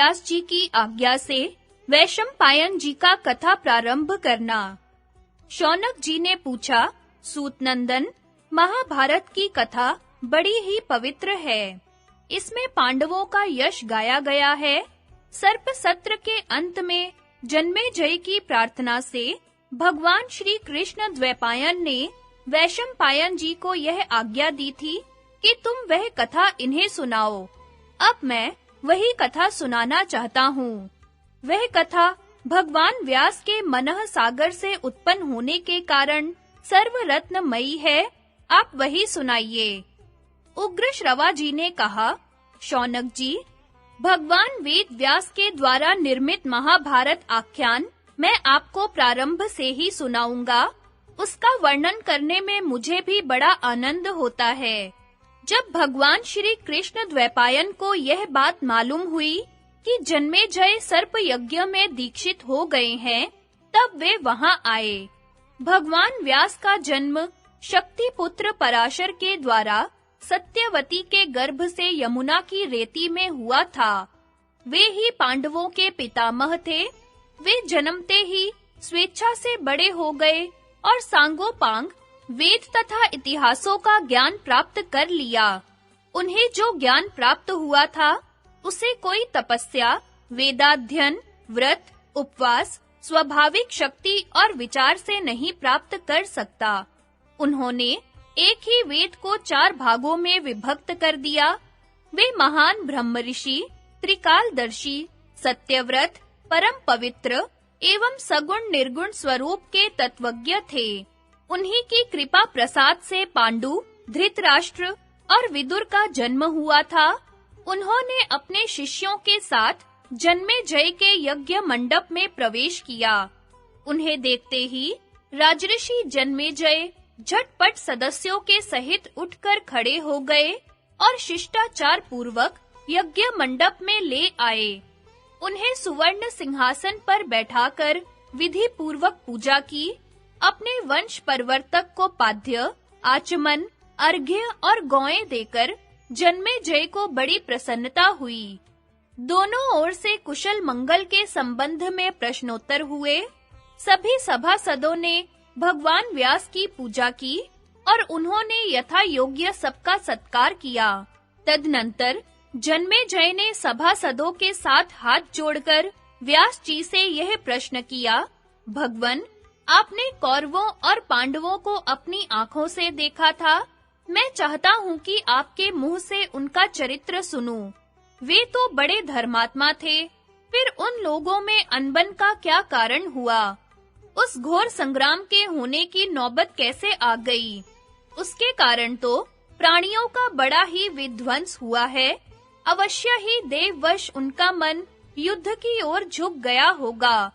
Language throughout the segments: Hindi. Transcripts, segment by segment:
व्यास जी की आज्ञा से वैशंपायन जी का कथा प्रारंभ करना। शौनक जी ने पूछा, सूत नंदन, महाभारत की कथा बड़ी ही पवित्र है। इसमें पांडवों का यश गाया गया है। सर्प सत्र के अंत में जन्मेजय की प्रार्थना से भगवान श्री कृष्ण द्वैपायन ने वैशंपायन जी को यह आज्ञा दी थी कि तुम वह कथा इन्हें सुनाओ। अब मैं वही कथा सुनाना चाहता हूँ। वह कथा भगवान व्यास के मनः सागर से उत्पन्न होने के कारण सर्वरत्नमयी है। आप वही सुनाइए। उग्र श्रवा जी ने कहा, शौनक जी, भगवान वेद व्यास के द्वारा निर्मित महाभारत आख्यान मैं आपको प्रारंभ से ही सुनाऊंगा। उसका वर्णन करने में मुझे भी बड़ा आनंद होता है। जब भगवान श्री कृष्ण द्वैपायन को यह बात मालूम हुई कि जन्मेजय सर्प यज्ञ में दीक्षित हो गए हैं, तब वे वहां आए। भगवान व्यास का जन्म शक्ति पुत्र पराशर के द्वारा सत्यवती के गर्भ से यमुना की रेती में हुआ था। वे ही पांडवों के पितामह थे। वे जन्मते ही स्वेच्छा से बड़े हो गए और सांगोपांग वेद तथा इतिहासों का ज्ञान प्राप्त कर लिया। उन्हें जो ज्ञान प्राप्त हुआ था, उसे कोई तपस्या, वेदाध्ययन, व्रत, उपवास, स्वाभाविक शक्ति और विचार से नहीं प्राप्त कर सकता। उन्होंने एक ही वेद को 4 भागों में विभक्त कर दिया। वे महान ब्रह्म ऋषि, त्रिकालदर्शी, सत्यव्रत, परम पवित्र एवं सगुण निर्गुण स्वरूप के तत्वज्ञ थे। उन्हीं की कृपा प्रसाद से पांडु, धृतराष्ट्र और विदुर का जन्म हुआ था। उन्होंने अपने शिष्यों के साथ जन्मेजय के यज्ञ मंडप में प्रवेश किया। उन्हें देखते ही राजऋषि जन्मेजय झटपट सदस्यों के सहित उठकर खड़े हो गए और शिष्टाचार पूर्वक यज्ञ मंडप में ले आए। उन्हें सुवर्ण सिंहासन पर बैठाकर विधि पूर्वक पूजा की। अपने वंश परिवर्तक को पाद्य, आचमन, अर्घ्य और गौएं देकर जन्मेजय को बड़ी प्रसन्नता हुई। दोनों ओर से कुशल मंगल के संबंध में प्रश्नोत्तर हुए। सभी सभासदों ने भगवान व्यास की पूजा की और उन्होंने यथा योग्य सबका सत्कार किया। तदनंतर जन्मेजय ने सभासदों के साथ हाथ जोड़कर व्यास जी से यह प्रश्न किया, भगवन, आपने कौरवों और पांडवों को अपनी आंखों से देखा था। मैं चाहता हूँ कि आपके मुंह से उनका चरित्र सुनूं। वे तो बड़े धर्मात्मा थे, फिर उन लोगों में अनबन का क्या कारण हुआ? उस घोर संग्राम के होने की नौबत कैसे आ गई? उसके कारण तो प्राणियों का बड़ा ही विध्वंस हुआ है। अवश्य ही देववश उनका मन युद्ध की ओर झुक गया होगा।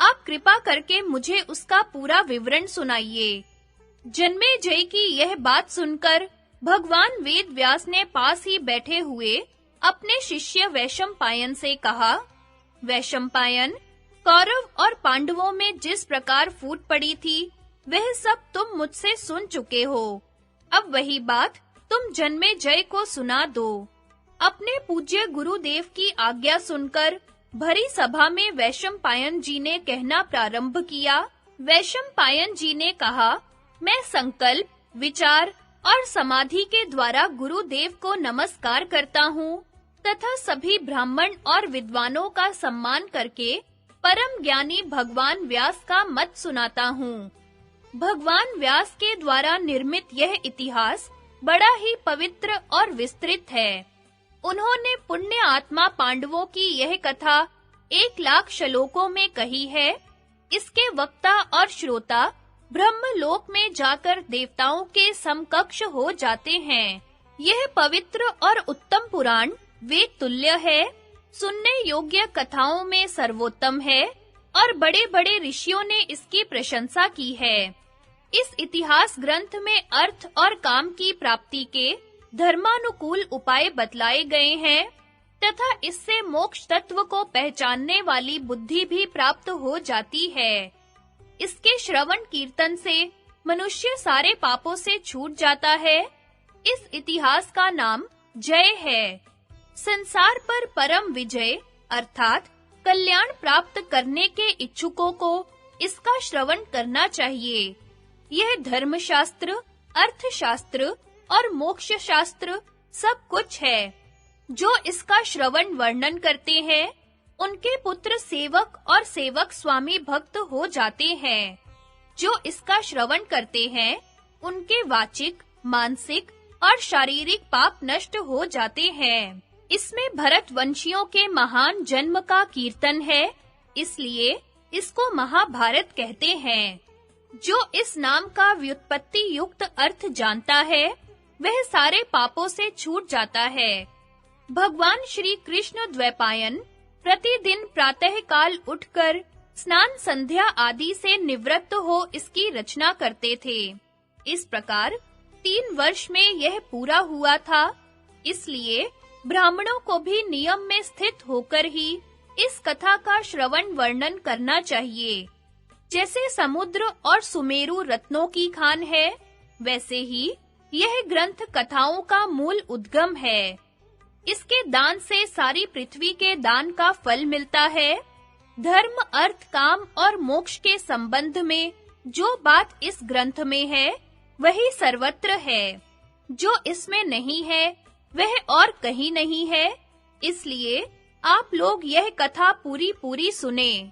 आप कृपा करके मुझे उसका पूरा विवरण सुनाइए। जन्मेजय की यह बात सुनकर भगवान वेद व्यास ने पास ही बैठे हुए अपने शिष्य वैशंपायन से कहा, वैशंपायन, कौरव और पांडवों में जिस प्रकार फूट पड़ी थी, वह सब तुम मुझसे सुन चुके हो। अब वही बात तुम जन्मेजय को सुना दो। अपने पूज्य गुरुदेव की आज्ञा सुनकर भरी सभा में वैशंपायन जी ने कहना प्रारंभ किया। वैशंपायन जी ने कहा, मैं संकल्प, विचार और समाधि के द्वारा गुरुदेव को नमस्कार करता हूँ तथा सभी ब्राह्मण और विद्वानों का सम्मान करके परम ज्ञानी भगवान व्यास का मत सुनाता हूँ। भगवान व्यास के द्वारा निर्मित यह इतिहास बड़ा ही पवित्र और विस्तृत है। उन्होंने पुण्य आत्मा पांडवों की यह कथा 1,00,000 श्लोकों में कही है। इसके वक्ता और श्रोता ब्रह्मलोक में जाकर देवताओं के समकक्ष हो जाते हैं। यह पवित्र और उत्तम पुराण वेद तुल्य है, सुनने योग्य कथाओं में सर्वोत्तम है और बड़े-बड़े ऋषियों ने इसकी प्रशंसा की है। इस इतिहास ग्रंथ में अर्थ और काम की प्राप्ति के धर्मानुकूल उपाय बतलाए गए हैं तथा इससे मोक्ष तत्व को पहचानने वाली बुद्धि भी प्राप्त हो जाती है। इसके श्रवण कीर्तन से मनुष्य सारे पापों से छूट जाता है। इस इतिहास का नाम जय है। संसार पर परम विजय अर्थात कल्याण प्राप्त करने के इच्छुकों को इसका श्रवण करना चाहिए। यह धर्मशास्त्र, अर्थशास्त्र और मोक्ष शास्त्र सब कुछ है। जो इसका श्रवण वर्णन करते हैं, उनके पुत्र सेवक और सेवक स्वामी भक्त हो जाते हैं। जो इसका श्रवण करते हैं, उनके वाचिक, मानसिक और शारीरिक पाप नष्ट हो जाते हैं। इसमें भरतवंशियों के महान जन्म का कीर्तन है, इसलिए इसको महाभारत कहते हैं। जो इस नाम का व्युत्पत्ति युक्त अर्थ जानता है, वह सारे पापों से छूट जाता है। भगवान श्री कृष्ण द्वैपायन प्रतिदिन प्रातः काल उठकर स्नान संध्या आदि से निवृत्त हो इसकी रचना करते थे। इस प्रकार 3 वर्ष में यह पूरा हुआ था। इसलिए ब्राह्मणों को भी नियम में स्थित होकर ही इस कथा का श्रवण वर्णन करना चाहिए। जैसे समुद्र और सुमेरु रत्नों की खान है, वैसे ही यह ग्रंथ कथाओं का मूल उद्गम है। इसके दान से सारी पृथ्वी के दान का फल मिलता है। धर्म, अर्थ, काम और मोक्ष के संबंध में जो बात इस ग्रंथ में है, वही सर्वत्र है। जो इसमें नहीं है, वह और कहीं नहीं है। इसलिए आप लोग यह कथा पूरी सुने।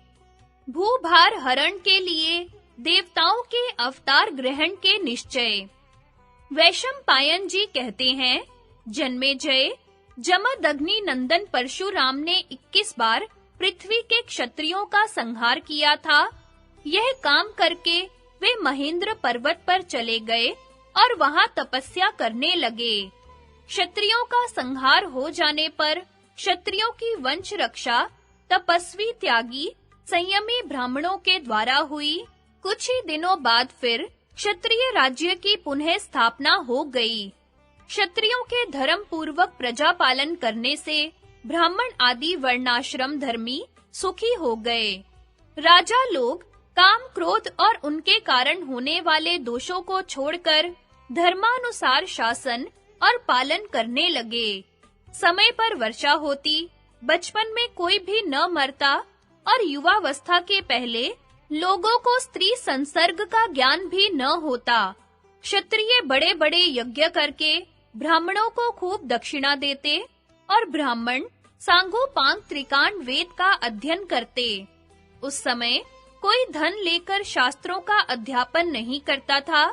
भूभार हरण के लिए देवताओं के अवतार ग्रहण के निश्चय। वैशंपायन जी कहते हैं, जन्मेजय, जमदग्नि नंदन परशुराम ने 21 बार पृथ्वी के क्षत्रियों का संहार किया था। यह काम करके वे महेंद्र पर्वत पर चले गए और वहां तपस्या करने लगे। क्षत्रियों का संहार हो जाने पर क्षत्रियों की वंश रक्षा तपस्वी, त्यागी, संयमी ब्राह्मणों के द्वारा हुई। कुछ ही दिनों बाद फिर क्षत्रिय राज्य की पुनः स्थापना हो गई। क्षत्रियों के धर्म पूर्वक प्रजा पालन करने से ब्राह्मण आदि वर्णाश्रम धर्मी सुखी हो गए। राजा लोग काम, क्रोध और उनके कारण होने वाले दोषों को छोड़कर धर्मानुसार शासन और पालन करने लगे। समय पर वर्षा होती, बचपन में कोई भी न मरता और युवावस्था के पहले लोगों को स्त्री संसर्ग का ज्ञान भी न होता। क्षत्रिय बड़े-बड़े यज्ञ करके ब्राह्मणों को खूब दक्षिणा देते और ब्राह्मण सांगोपांग त्रिकांड वेद का अध्ययन करते। उस समय कोई धन लेकर शास्त्रों का अध्यापन नहीं करता था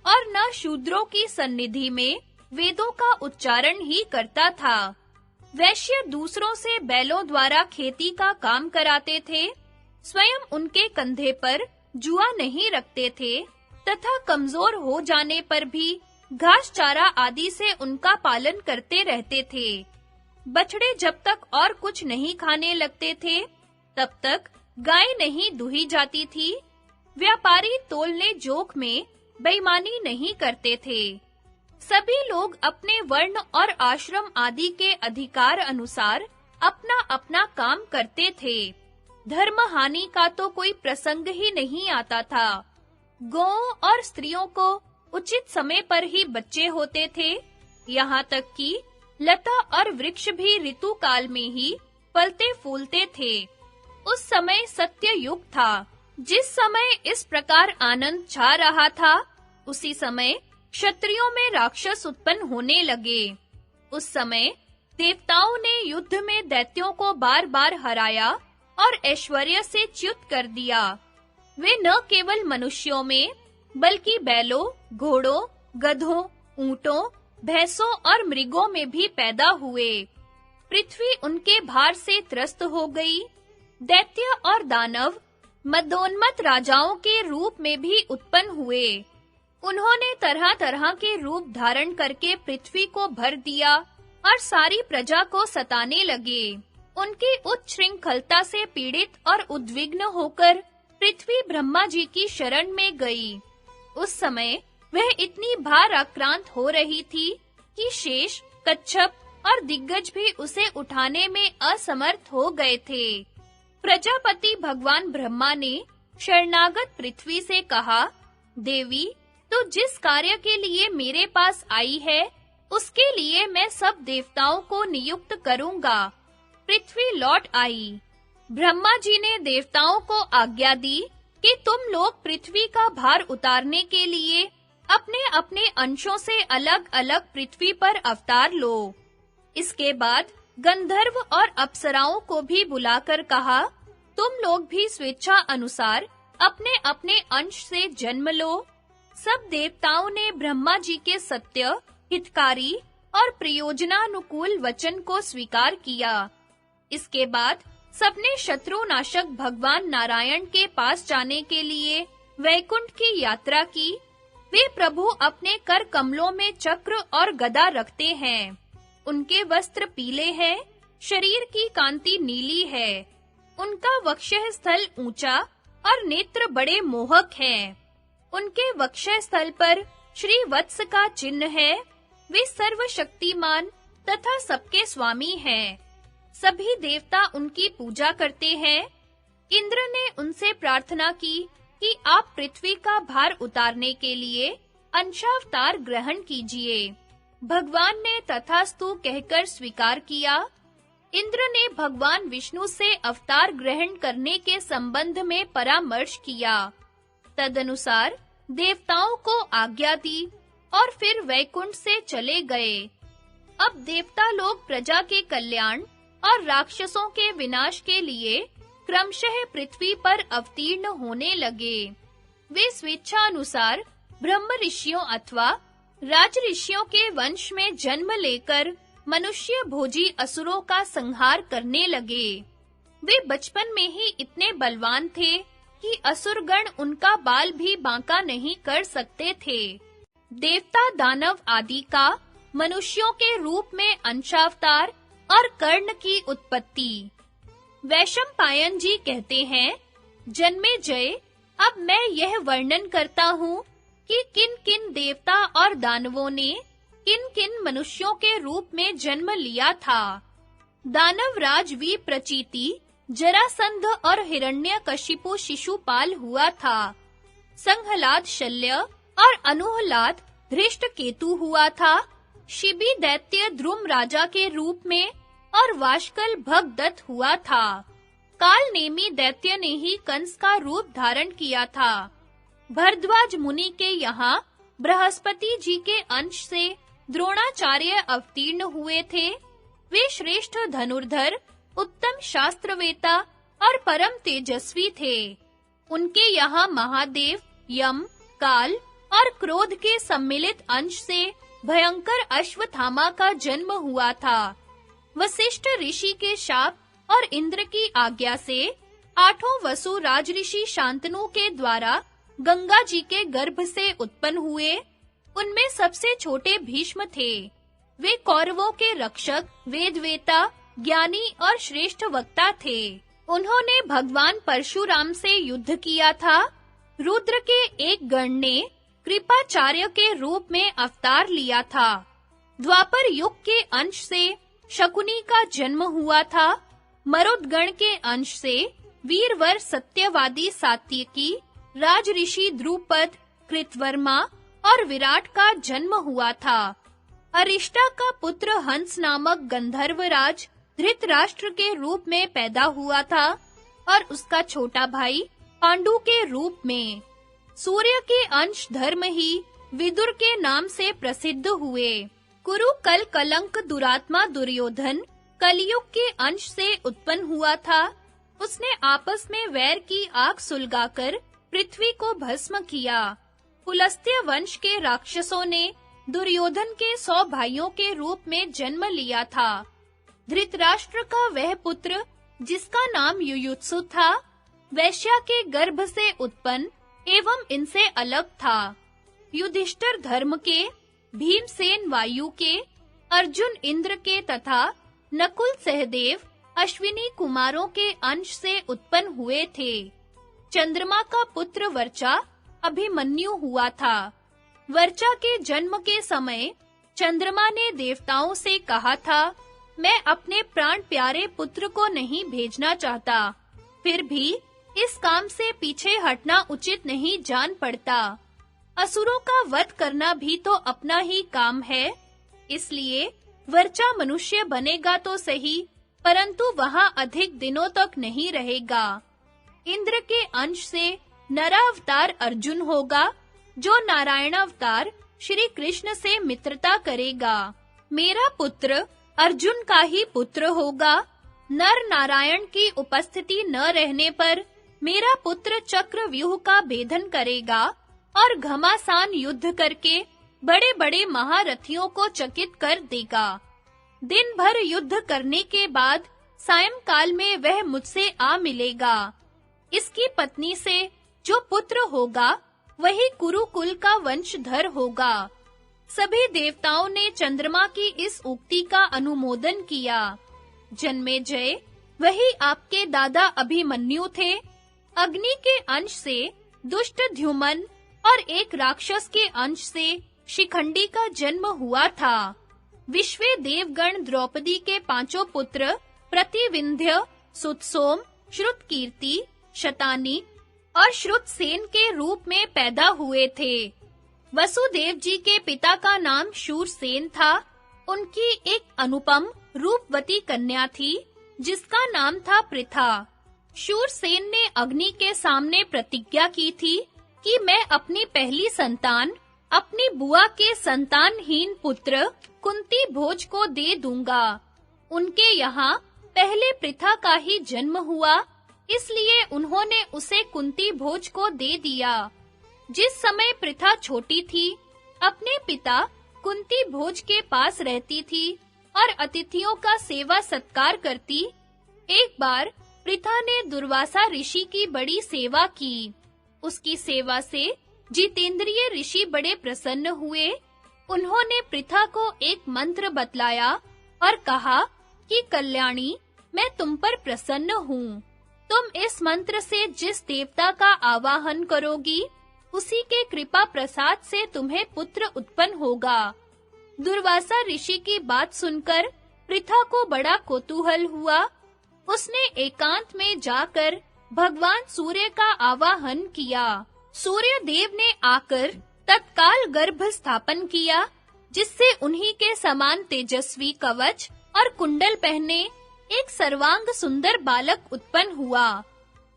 और न शूद्रों की सन्निधि में वेदों का उच्चारण ही करता था। वैश्य दूसरों से बैलों द्वारा खेती का काम कराते थे, स्वयं उनके कंधे पर जुआ नहीं रखते थे तथा कमजोर हो जाने पर भी घास चारा आदि से उनका पालन करते रहते थे। बछड़े जब तक और कुछ नहीं खाने लगते थे, तब तक गाय नहीं दुही जाती थी। व्यापारी तोलने जोख में बेईमानी नहीं करते थे। सभी लोग अपने वर्ण और आश्रम आदि के अधिकार अनुसार अपना-अपना काम करते थे। धर्म हानि का तो कोई प्रसंग ही नहीं आता था। गौओं और स्त्रियों को उचित समय पर ही बच्चे होते थे। यहाँ तक कि लता और वृक्ष भी ऋतु काल में ही फलते फूलते थे। उस समय सत्य युग था। जिस समय इस प्रकार आनंद छा रहा था, उसी समय क्षत्रियों में राक्षस उत्पन्न होने लगे। उस समय देवताओं ने युद्ध में दैत्यों को बार-बार हराया और ऐश्वर्य से च्युत कर दिया। वे न केवल मनुष्यों में, बल्कि बैलों, घोड़ों, गधों, ऊंटों, भैंसों और मृगों में भी पैदा हुए। पृथ्वी उनके भार से त्रस्त हो गई। दैत्य और दानव मदोन्मत्त राजाओं के रूप में भी उत्पन्न हुए। उन्होंने तरह-तरह के रूप धारण करके पृथ्वी को भर दिया और सारी प्रजा को सताने लगे। उनकी उच्छृंखलता से पीड़ित और उद्विग्न होकर पृथ्वी ब्रह्मा जी की शरण में गई। उस समय वह इतनी भाराक्रांत हो रही थी कि शेष, कच्छप और दिग्गज भी उसे उठाने में असमर्थ हो गए थे। प्रजापति भगवान ब्रह्मा ने शरणागत पृथ्वी से कहा, देवी, तो जिस कार्य के लिए मेरे पास आई है, उसके लिए मैं सब देवताओं को नियुक्त करूंगा। पृथ्वी लौट आई। ब्रह्मा जी ने देवताओं को आज्ञा दी कि तुम लोग पृथ्वी का भार उतारने के लिए अपने-अपने अंशों से अलग-अलग पृथ्वी पर अवतार लो। इसके बाद गंधर्व और अप्सराओं को भी बुलाकर कहा, तुम लोग भी स्वेच्छा अनुसार अपने-अपने अंश से जन्म लो। सब देवताओं ने ब्रह्मा जी के सत्य, हितकारी और प्रयोजनानुकूल वचन को स्वीकार किया। इसके बाद सबने शत्रुनाशक भगवान नारायण के पास जाने के लिए वैकुंठ की यात्रा की। वे प्रभु अपने कर कमलों में चक्र और गदा रखते हैं। उनके वस्त्र पीले हैं, शरीर की कांति नीली है। उनका वक्षः स्थल ऊंचा और नेत्र बड़े मोहक हैं। उनके वक्षः स्थल पर श्री वत्स का चिन्ह है। वे सर्वशक्तिमान तथा सबके स्वामी हैं। सभी देवता उनकी पूजा करते हैं। इंद्र ने उनसे प्रार्थना की कि आप पृथ्वी का भार उतारने के लिए अंशावतार ग्रहण कीजिए। भगवान ने तथास्तु कहकर स्वीकार किया। इंद्र ने भगवान विष्णु से अवतार ग्रहण करने के संबंध में परामर्श किया। तदनुसार देवताओं को आज्ञा दी और फिर वैकुंठ से चले गए। अब देवता लोग प्रजा के कल्याण और राक्षसों के विनाश के लिए क्रमशः पृथ्वी पर अवतीर्ण होने लगे। वे स्वेच्छानुसार ब्रह्म ऋषियों अथवा राज ऋषियों के वंश में जन्म लेकर मनुष्य भोजी असुरों का संहार करने लगे। वे बचपन में ही इतने बलवान थे कि असुरगण उनका बाल भी बांका नहीं कर सकते थे। देवता दानव आदि का मनुष्यों के रूप में अंशावतार और कर्ण की उत्पत्ति। वैशंपायन जी कहते हैं, जन्मेजय, अब मैं यह वर्णन करता हूँ कि किन-किन देवता और दानवों ने किन-किन मनुष्यों के रूप में जन्म लिया था। दानवराज विप्रचीति, जरासंध और हिरण्यकशिपु शिशुपाल हुआ था। संहलाद शल्य और अनुहलाद धृष्टकेतु हुआ था। शिबी दैत्य द्रुम राजा के रूप में और वाशकल भगदत्त हुआ था। कालनेमी दैत्य ने ही कंस का रूप धारण किया था। भरद्वाज मुनि के यहाँ बृहस्पति जी के अंश से द्रोणाचार्य अवतीर्ण हुए थे। वे श्रेष्ठ धनुर्धर, उत्तम शास्त्रवेता और परम तेजस्वी थे। उनके यहाँ महादेव, यम, काल और क्रोध के सम्मिलित अंश से भयंकर अश्वत्थामा का जन्म हुआ था। वशिष्ठ ऋषि के शाप और इंद्र की आज्ञा से आठों वसु राजऋषि शांतनु के द्वारा गंगा जी के गर्भ से उत्पन्न हुए। उनमें सबसे छोटे भीष्म थे। वे कौरवों के रक्षक, वेदवेता, ज्ञानी और श्रेष्ठ वक्ता थे। उन्होंने भगवान परशुराम से युद्ध किया था। रुद्र के एक गण ने कृपाचार्य के रूप में अवतार लिया था। द्वापर युग के अंश से शकुनी का जन्म हुआ था। मरुदगण के अंश से वीरवर सत्यवादी सात्यकी, राजऋषि द्रुपद, कृतवर्मा और विराट का जन्म हुआ था। अरिष्टा का पुत्र हंस नामक गंधर्वराज धृतराष्ट्र के रूप में पैदा हुआ था और उसका छोटा भाई पांडु के रूप में। सूर्य के अंश धर्म ही विदुर के नाम से प्रसिद्ध हुए। कुरु कल कलंक दुरात्मा दुर्योधन कलयुग के अंश से उत्पन्न हुआ था। उसने आपस में वैर की आग सुलगाकर पृथ्वी को भस्म किया। पुलस्त्य वंश के राक्षसों ने दुर्योधन के 100 भाइयों के रूप में जन्म लिया था। धृतराष्ट्र का वह पुत्र जिसका नाम युयुत्सु था, वैश्या के गर्भ से उत्पन्न एवं इनसे अलग था। युधिष्ठिर धर्म के, भीमसेन वायु के, अर्जुन इंद्र के तथा नकुल सहदेव अश्विनी कुमारों के अंश से उत्पन्न हुए थे। चंद्रमा का पुत्र वर्चा अभिमन्यु हुआ था। वर्चा के जन्म के समय चंद्रमा ने देवताओं से कहा था, मैं अपने प्राण प्यारे पुत्र को नहीं भेजना चाहता। फिर भी इस काम से पीछे हटना उचित नहीं जान पड़ता। असुरों का वध करना भी तो अपना ही काम है। इसलिए वर्चा मनुष्य बनेगा तो सही, परंतु वहां अधिक दिनों तक नहीं रहेगा। इंद्र के अंश से नरावतार अर्जुन होगा, जो नारायण अवतार श्री कृष्ण से मित्रता करेगा। मेरा पुत्र अर्जुन का ही पुत्र होगा। नर नारायण की उपस्थिति न रहने पर मेरा पुत्र चक्रव्यूह का भेदन करेगा और घमासान युद्ध करके बड़े-बड़े महारथियों को चकित कर देगा। दिन भर युद्ध करने के बाद सायंकाल में वह मुझसे आ मिलेगा। इसकी पत्नी से जो पुत्र होगा वही कुरुकुल का वंशधर होगा। सभी देवताओं ने चंद्रमा की इस उक्ति का अनुमोदन किया। जन्मेजय, वही आपके दादा अभिमन्यु थे। अग्नि के अंश से दुष्ट ध्युमन और एक राक्षस के अंश से शिखंडी का जन्म हुआ था। विश्वे देवगण द्रौपदी के पांचों पुत्र प्रतिविंध्य, सुतसोम, श्रुतकीर्ति, शतानी और श्रुतसेन के रूप में पैदा हुए थे। वसुदेव जी के पिता का नाम शूरसेन था। उनकी एक अनुपम रूपवती कन्या थी जिसका नाम था पृथा। शूरसेन ने अग्नि के सामने प्रतिज्ञा की थी कि मैं अपनी पहली संतान अपनी बुआ के संतानहीन पुत्र कुंती भोज को दे दूंगा। उनके यहाँ पहले पृथा का ही जन्म हुआ, इसलिए उन्होंने उसे कुंती भोज को दे दिया। जिस समय पृथा छोटी थी, अपने पिता कुंती भोज के पास रहती थी और अतिथियों का सेवा सत्कार करती। एक बार पृथा ने दुर्वासा ऋषि की बड़ी सेवा की। उसकी सेवा से जितेंद्रिय ऋषि बड़े प्रसन्न हुए। उन्होंने पृथा को एक मंत्र बतलाया और कहा कि कल्याणी, मैं तुम पर प्रसन्न हूँ। तुम इस मंत्र से जिस देवता का आवाहन करोगी, उसी के कृपा प्रसाद से तुम्हें पुत्र उत्पन्न होगा। दुर्वासा ऋषि की बात सुनकर पृथा को बड़ा कौतूहल हुआ। उसने एकांत में जाकर भगवान सूर्य का आवाहन किया। सूर्य देव ने आकर तत्काल गर्भ स्थापन किया, जिससे उन्हीं के समान तेजस्वी कवच और कुंडल पहने एक सर्वांग सुंदर बालक उत्पन्न हुआ।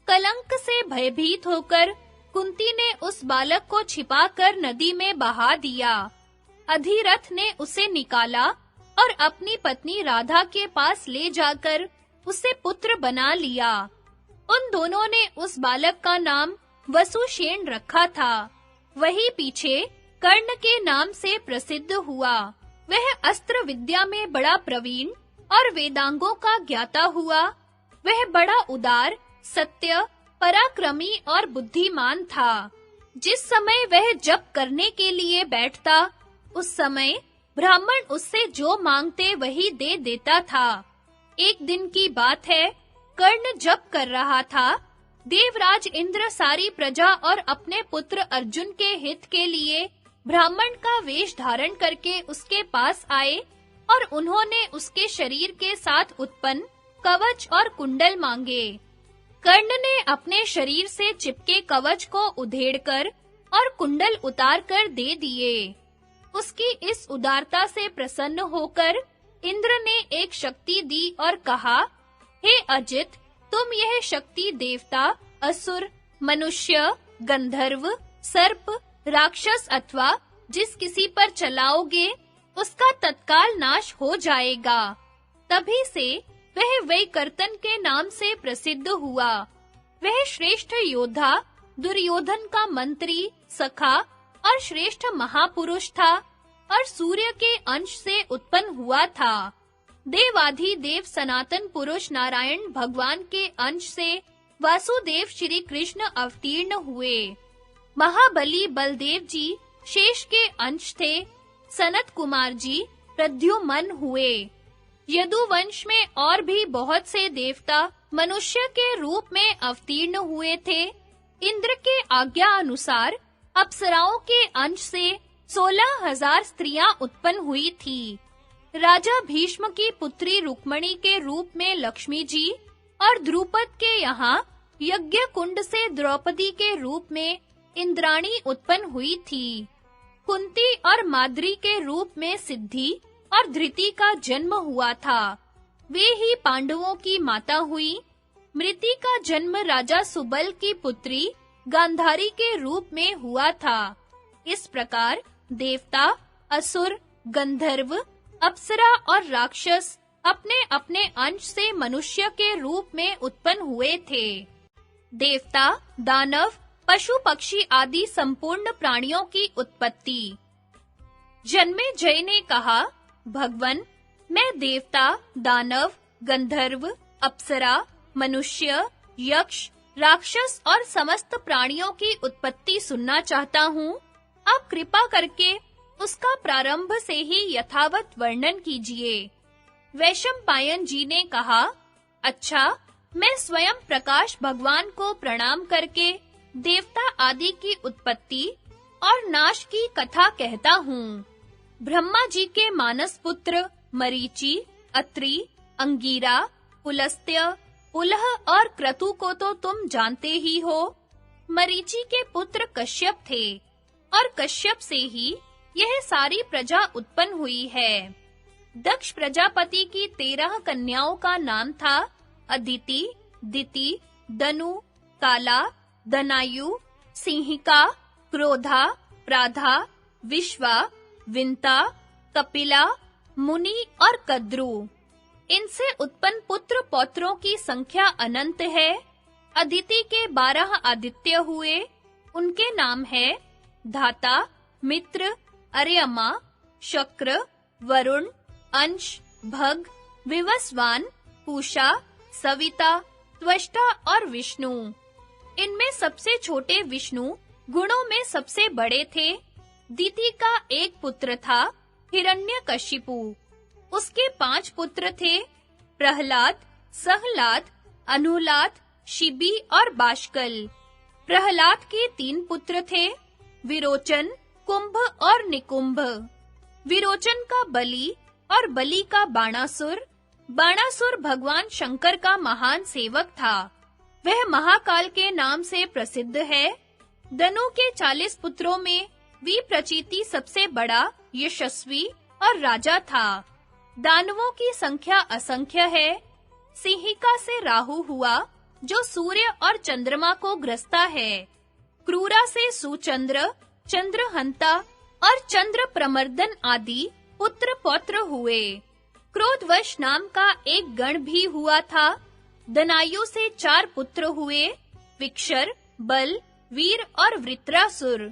कलंक से भयभीत होकर कुंती ने उस बालक को छिपाकर नदी में बहा दिया। अधिरथ ने उसे निकाला और अपनी पत्नी राधा के पास ले जाकर उसे पुत्र बना लिया। उन दोनों ने उस बालक का नाम वसुसेन रखा था। वही पीछे कर्ण के नाम से प्रसिद्ध हुआ। वह अस्त्र विद्या में बड़ा प्रवीण और वेदांगों का ज्ञाता हुआ। वह बड़ा उदार, सत्य, पराक्रमी और बुद्धिमान था। जिस समय वह जप करने के लिए बैठता, उस समय ब्राह्मण उससे जो मांगते वही दे देता था। एक दिन की बात है, कर्ण जप कर रहा था। देवराज इंद्र सारी प्रजा और अपने पुत्र अर्जुन के हित के लिए ब्राह्मण का वेश धारण करके उसके पास आए और उन्होंने उसके शरीर के साथ उत्पन्न कवच और कुंडल मांगे। कर्ण ने अपने शरीर से चिपके कवच को उधेड़कर और कुंडल उतारकर दे दिए। उसकी इस उदारता से प्रसन्न होकर इंद्र ने एक शक्ति दी और कहा, हे अजित, तुम यह शक्ति देवता, असुर, मनुष्य, गंधर्व, सर्प, राक्षस अथवा जिस किसी पर चलाओगे, उसका तत्काल नाश हो जाएगा। तभी से वह वैकर्तन के नाम से प्रसिद्ध हुआ। वह श्रेष्ठ योद्धा, दुर्योधन का मंत्री, सखा और श्रेष्ठ महापुरुष था और सूर्य के अंश से उत्पन्न हुआ था। देवाधिदेव सनातन पुरुष नारायण भगवान के अंश से वासुदेव श्री कृष्ण अवतीर्ण हुए। महाबली बलदेव जी शेष के अंश थे। सनत कुमार जी प्रद्युमन हुए। यदुवंश में और भी बहुत से देवता मनुष्य के रूप में अवतीर्ण हुए थे। इंद्र के आज्ञा अनुसार अप्सराओं के अंश से 16,000 स्त्रियां उत्पन्न हुई थी। राजा भीष्म की पुत्री रुक्मणी के रूप में लक्ष्मी जी और द्रुपद के यहाँ यज्ञ कुंड से द्रौपदी के रूप में इंद्राणी उत्पन्न हुई थी। कुंती और माद्री के रूप में सिद्धि और धृति का जन्म हुआ था। वे ही पांडवों की माता हुई। मृति का जन्म राजा सुबल की पुत्री गांधारी के रूप में हुआ था। इस प्रकार देवता, असुर, गंधर्व, अप्सरा और राक्षस अपने-अपने अंश से मनुष्य के रूप में उत्पन्न हुए थे। देवता, दानव, पशु पक्षी आदि संपूर्ण प्राणियों की उत्पत्ति। जन्मेजय ने कहा, भगवन, मैं देवता, दानव, गंधर्व, अप्सरा, मनुष्य, यक्ष, राक्षस और समस्त प्राणियों की उत्पत्ति सुनना चाहता हूँ। आप कृपा करके उसका प्रारंभ से ही यथावत वर्णन कीजिए। वैशंपायन जी ने कहा, अच्छा, मैं स्वयं प्रकाश भगवान को प्रणाम करके देवता आदि की उत्पत्ति और नाश की कथा कहता हूँ। ब्रह्मा जी के मानस पुत्र मरीचि, अत्रि, अंगिरा, पुलस्त्य, पुलह और क्रतु को तो तुम जानते ही हो। मरीचि के पुत्र कश्यप थे और कश्यप से ही यह सारी प्रजा उत्पन्न हुई है। दक्ष प्रजापति की 13 कन्याओं का नाम था अदिति, दिति, दनु, काला, दनायु, सिंहिका, क्रोधा, प्राधा, विश्वा, विंता, कपिला, मुनि और कद्रु। इनसे उत्पन्न पुत्र पौत्रों की संख्या अनंत है। अदिति के 12 आदित्य हुए। उनके नाम है धाता, मित्र, अर्यमा, शक्र, वरुण, अंश, भग, विवस्वान, पूषा, सविता, त्वष्टा और विष्णु। इनमें सबसे छोटे विष्णु गुणों में सबसे बड़े थे। दिति का एक पुत्र था हिरण्यकशिपु। उसके 5 पुत्र थे, प्रहलाद, सहलाद, अनुलाद, शिबी और बाष्कल। प्रहलाद के 3 पुत्र थे, विरोचन, कुंभ और निकुंभ। विरोचन का बलि और बलि का बाणासुर। बाणासुर भगवान शंकर का महान सेवक था। वह महाकाल के नाम से प्रसिद्ध है। दनु के 40 पुत्रों में विप्रचिति सबसे बड़ा, यशस्वी और राजा था। दानवों की संख्या असंख्य है। सिंहिका से राहु हुआ, जो सूर्य और चंद्रमा को ग्रसता है। क्रूरा से सुचंद्र, चंद्रहंता और चंद्र प्रमर्दन आदि पुत्र पौत्र हुए। क्रोधवश नाम का एक गण भी हुआ था। दनायु से 4 पुत्र हुए, विक्षर, बल, वीर और वृत्रासुर।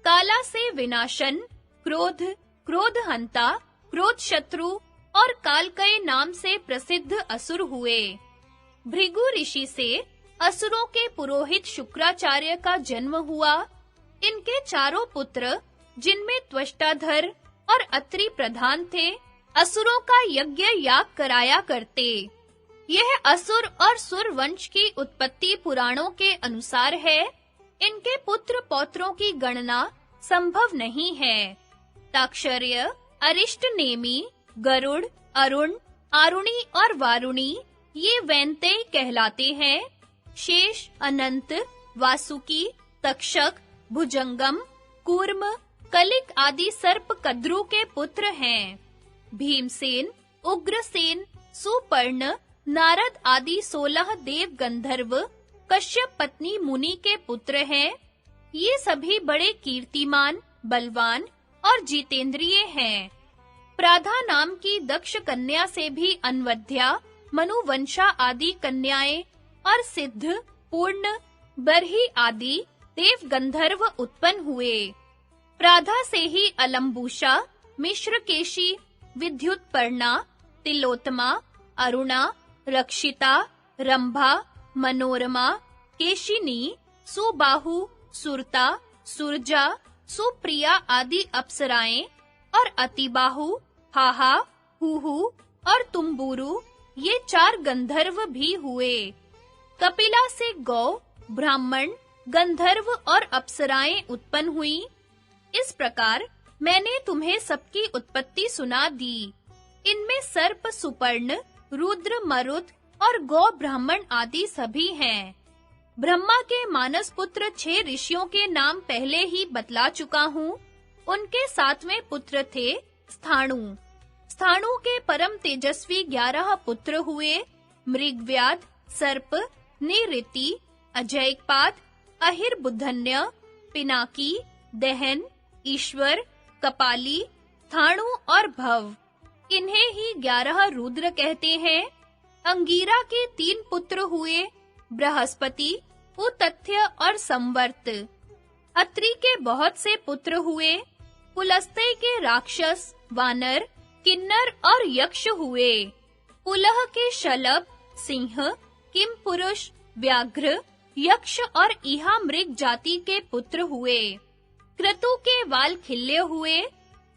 काला से विनाशन, क्रोध, क्रोधहंता, क्रोधशत्रु और कालकय नाम से प्रसिद्ध असुर हुए। भृगु ऋषि से असुरों के पुरोहित शुक्राचार्य का जन्म हुआ। इनके 4 पुत्र, जिनमें त्वष्टाधर और अत्रि प्रधान थे, असुरों का यज्ञ याग कराया करते। यह असुर और सुर वंश की उत्पत्ति पुराणों के अनुसार है। इनके पुत्र पौत्रों की गणना संभव नहीं है। ताक्षर्य, अरिष्टनेमि, गरुड़, अरुण, आरुणि और वारुणी ये वैनतेय कहलाते हैं। शेष, अनंत, वासुकी, तक्षक, भुजंगम, कूर्म, कलिक आदि सर्प कद्रु के पुत्र हैं। भीमसेन, उग्रसेन, सुपर्ण, नारद आदि 16 देव गंधर्व कश्यप पत्नी मुनि के पुत्र हैं। ये सभी बड़े कीर्तिमान, बलवान और जितेंद्रिय हैं। प्राधा नाम की दक्ष कन्या से भी अनवध्या, मनुवंशा आदि कन्याएं और सिद्ध, पूर्ण, बरही आदि देव गंधर्व उत्पन्न हुए। प्राधा से ही अलंबुषा, मिश्रकेशी, विद्युतपर्णा, तिलोत्तमा, अरुणा, रक्षिता, रंभा, मनोरमा, केशिनी, सुबाहु, सुरता, सुरजा, सुप्रिया आदि अप्सराएं और अतिबाहु, हाहा, हुहु और तुम्बुरु ये 4 गंधर्व भी हुए। कपिला से गौ, ब्राह्मण, गंधर्व और अप्सराएं उत्पन्न हुई। इस प्रकार मैंने तुम्हें सबकी उत्पत्ति सुना दी। इनमें सर्प, सुपर्ण, रुद्र, मरुत और गौ ब्राह्मण आदि सभी हैं। ब्रह्मा के मानस पुत्र 6 ऋषियों के नाम पहले ही बतला चुका हूँ। उनके 7वें पुत्र थे स्थाणु। स्थाणु के परम तेजस्वी 11 पुत्र हुए। मृगव्याध, सर्प, निऋति, अजयपाद, अहिर्बुधन्य, पिनाकी, दहन, ईश्वर, कपाली, स्थाणु और भव। इन्हें ही 11 रुद्र कहते हैं। अंगीरा के 3 पुत्र हुए। बृहस्पति, उतथ्य और संवर्त। अत्रि के बहुत से पुत्र हुए। पुलस्त्य के राक्षस, वानर, किन्नर और यक्ष हुए। पुलह के शलभ, सिंह, किमपुरुष, व्याघ्र, यक्ष और इहा मृग जाति के पुत्र हुए। क्रतु के वाल खिल्ले हुए।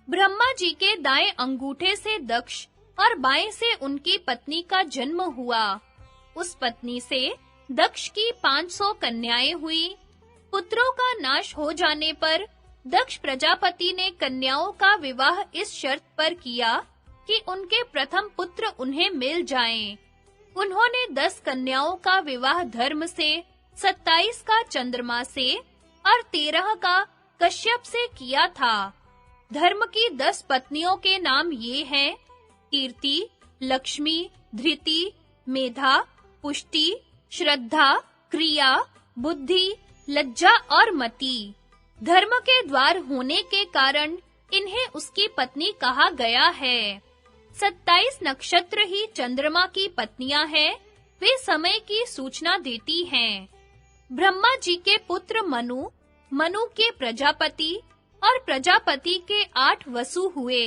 ब्रह्मा जी के दाएं अंगूठे से दक्ष और बाएं से उनकी पत्नी का जन्म हुआ। उस पत्नी से दक्ष की 500 कन्याएं हुई। पुत्रों का नाश हो जाने पर दक्ष प्रजापति ने कन्याओं का विवाह इस शर्त पर किया कि उनके प्रथम पुत्र उन्हें मिल जाएं। उन्होंने 10 कन्याओं का विवाह धर्म से, 27 का चंद्रमा से और 13 का कश्यप से किया था। धर्म की 10 पत्नियों के नाम ये हैं: कीर्ति, लक्ष्मी, धृति, मेधा, पुष्टि, श्रद्धा, क्रिया, बुद्धि, लज्जा और मति। धर्म के द्वार होने के कारण इन्हें उसकी पत्नी कहा गया है। 27 नक्षत्र ही चंद्रमा की पत्नियां हैं। वे समय की सूचना देती हैं। ब्रह्मा जी के पुत्र मनु, मनु के प्रजापति और प्रजापति के 8 वसु हुए।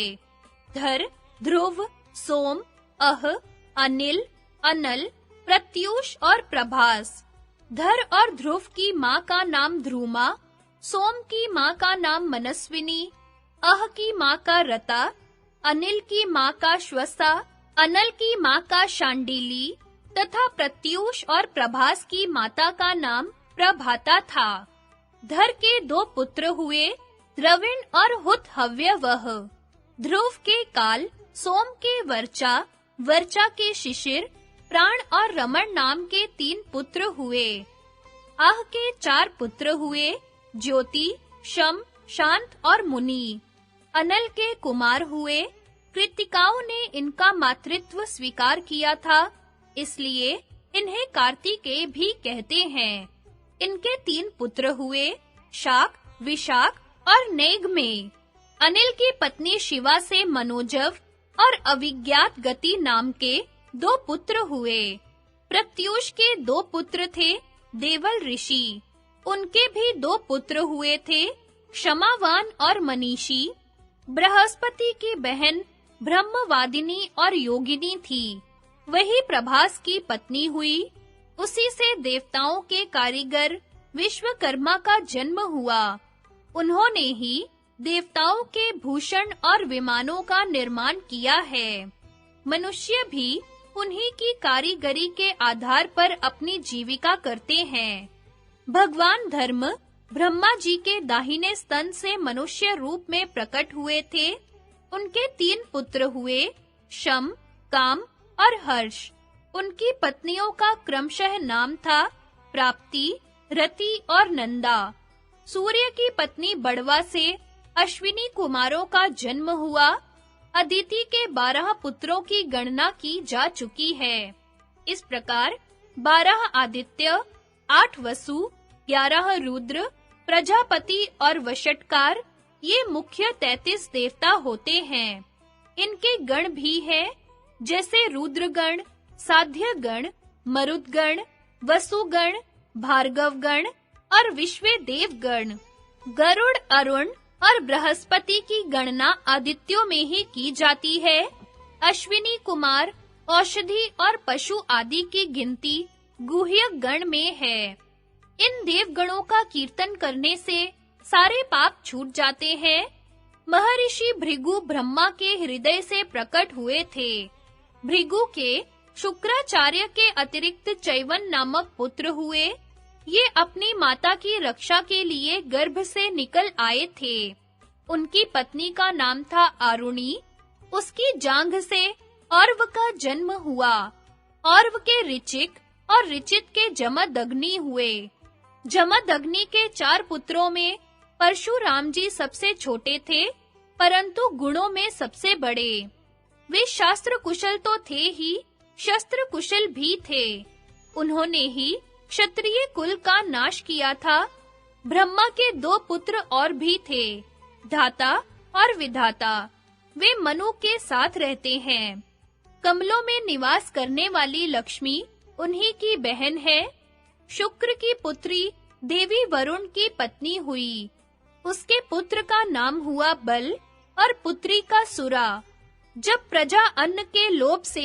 धर, ध्रुव, सोम, अह, अनिल, अनल, प्रत्यूष और प्रभास। धर और ध्रुव की माँ का नाम ध्रुमा, सोम की माँ का नाम मनस्विनी, अह की माँ का रता, अनिल की माँ का श्वसा, अनल की माँ का शांडिली तथा प्रत्यूष और प्रभास की माता का नाम प्रभाता था। धर के 2 पुत्र हुए, द्रविण और हुत हव्यवह। ध्रुव के काल, सोम के वर्चा, वर्चा के शिशिर, प्राण और रमण नाम के 3 पुत्र हुए। आह के 4 पुत्र हुए, ज्योति, शम, शांत और मुनि। अनल के कुमार हुए। कृतिकाओं ने इनका मातृत्व स्वीकार किया था, इसलिए इन्हें कार्तिकेय भी कहते हैं। इनके 3 पुत्र हुए, शाक, विशाख और नेगमे। अनिल की पत्नी शिवा से मनोजव और अविज्ञात गति नाम के 2 पुत्र हुए। प्रत्यूष के 2 पुत्र थे, देवल ऋषि। उनके भी 2 पुत्र हुए थे, क्षमावान और मनीषी। बृहस्पति की बहन ब्रह्मवादिनी और योगिनी थी। वही प्रभास की पत्नी हुई। उसी से देवताओं के कारीगर विश्वकर्मा का जन्म हुआ। उन्होंने ही देवताओं के भूषण और विमानों का निर्माण किया है। मनुष्य भी उन्हीं की कारीगरी के आधार पर अपनी जीविका करते हैं। भगवान धर्म ब्रह्मा जी के दाहिने स्तन से मनुष्य रूप में प्रकट हुए थे। उनके 3 पुत्र हुए, शम, काम और हर्ष। उनकी पत्नियों का क्रमशः नाम था प्राप्ति, रति और नंदा। सूर्य की पत्नी बड़वा से अश्विनी कुमारों का जन्म हुआ। अदिति के 12 पुत्रों की गणना की जा चुकी है। इस प्रकार 12 आदित्य, 8 वसु, 11 रुद्र, प्रजापति और वषटकार, ये मुख्य 33 देवता होते हैं। इनके गण भी हैं, जैसे रुद्रगण, साध्यगण, मरुदगण, वसुगण, भार्गवगण और विश्वेदेवगण। गरुड़, अरुण और बृहस्पति की गणना आदित्यों में ही की जाती है। अश्विनी कुमार, औषधि और पशु आदि की गिनती गुह्य गण में है। इन देवगणों का कीर्तन करने से सारे पाप छूट जाते हैं। महर्षि भृगु ब्रह्मा के हृदय से प्रकट हुए थे। भृगु के शुक्राचार्य के अतिरिक्त चैवन नामक पुत्र हुए। ये अपनी माता की रक्षा के लिए गर्भ से निकल आए थे। उनकी पत्नी का नाम था आरुणी। उसकी जांघ से औरव का जन्म हुआ। औरव के ऋचिक और ऋचित के जमदग्नि हुए। जमदग्नि के 4 पुत्रों में परशुराम जी सबसे छोटे थे, परंतु गुणों में सबसे बड़े। वे शास्त्र कुशल तो थे ही, शस्त्र कुशल भी थे। उन्होंने ही क्षत्रिय कुल का नाश किया था। ब्रह्मा के 2 पुत्र और भी थे, धाता और विधाता। वे मनु के साथ रहते हैं। कमलों में निवास करने वाली लक्ष्मी उन्हीं की बहन है। शुक्र की पुत्री देवी वरुण की पत्नी हुई। उसके पुत्र का नाम हुआ बल और पुत्री का सुरा। जब प्रजा अन्न के लोभ से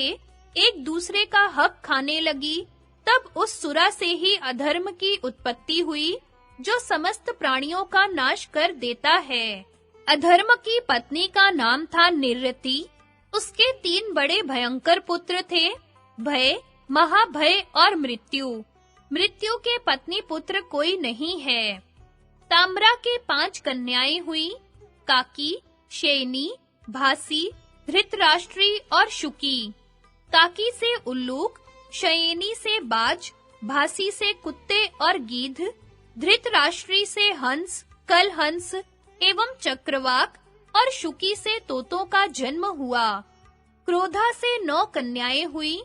एक दूसरे का हक खाने लगी, तब उस सुरा से ही अधर्म की उत्पत्ति हुई, जो समस्त प्राणियों का नाश कर देता है। अधर्म की पत्नी का नाम था निरृति। उसके 3 बड़े भयंकर पुत्र थे, भय, महाभय और मृत्यु। मृत्यु के पत्नी पुत्र कोई नहीं है। ताम्रा के 5 कन्याएं हुई, काकी, शयनी, भासी, धृतराष्ट्री और शुकी। काकी से उल्लूक, शयनी से बाज, भासी से कुत्ते और गीध, धृतराष्ट्री से हंस, कलहंस एवं चक्रवाक और शुकी से तोतों का जन्म हुआ। क्रोधा से 9 कन्याएं हुई,